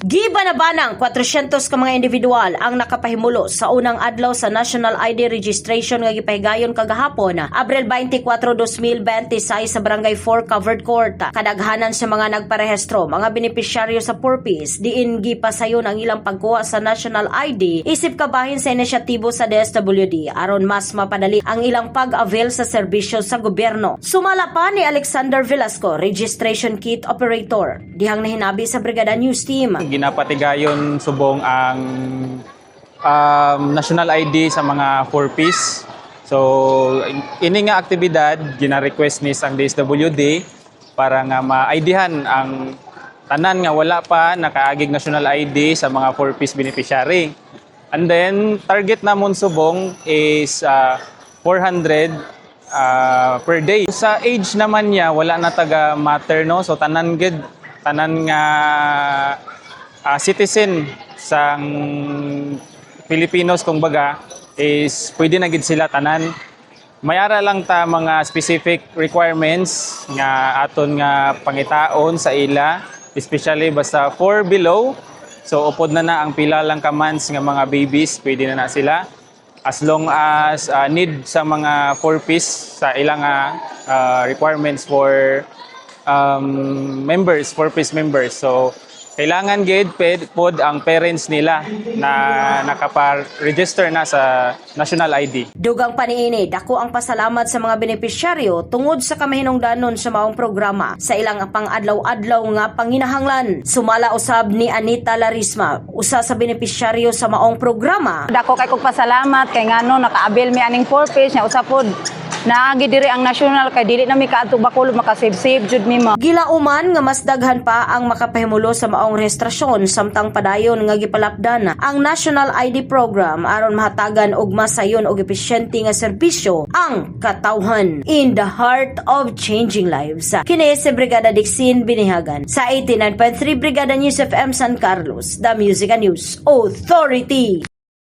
Gibanabanang 400 ka mga individual ang nakapahimulo sa unang adlaw sa National ID Registration nga gipahigayon kagahapon, Abril 24, 2026 sa Barangay 4 Covered Court. Kadaghanan sa mga nagparehistro, mga benepisyaryo sa purpose, diin gipasayon ang ilang pagkuha sa National ID isip kabahin sa inisyatibo sa DSWD aron mas mapadali ang ilang pag-avail sa serbisyo sa gobyerno. Sumala pa ni Alexander Velasco, Registration Kit Operator, dihang nahinabi sa Brigada News Team. Ginapatigayon subong ang national ID sa mga 4Ps. So ini nga aktibidad gina-request ni sang DSWD para nga ma-IDhan ang tanan nga wala pa nakaagig national ID sa mga 4Ps beneficiary. And then target namon subong is 400 per day. Sa age naman niya wala na taga matter, no, so tanan nga citizen sang Filipinos kung baga is pwede na gid sila tanan. Mayara lang ta mga specific requirements nga aton nga pangitaon sa ila, especially basta 4 below. So upod na ang pila lang ka months nga mga babies, pwede na sila. As long as need sa mga 4Ps sa ilang requirements for members, 4Ps members. So kailangan gid pod ang parents nila na nakapa-register na sa National ID. Dugang paniini, dako ang pasalamat sa mga benepisyaryo tungod sa kamahinungdanon sa maong programa sa ilang pang-adlaw-adlaw nga panginahanglan. Sumala usab ni Anita Larisma, usa sa benepisyaryo sa maong programa. Dako kay kog pasalamat kay ngano nakaabil mi aning 4Ps nya usapod naagi diri ang national kay dili na mi kaadto Bacolod makasave jud mi ma. Gilauman nga mas daghan pa ang makapahimulo sa maong rehistrasyon samtang padayon nga gipalapdan ang National ID program aron mahatagan og masayon og epesyente nga serbisyo ang katawhan in the heart of changing lives. Kini si Brigada Dixin Binihagan sa 89.3 Brigada News FM San Carlos, the Music and News Authority.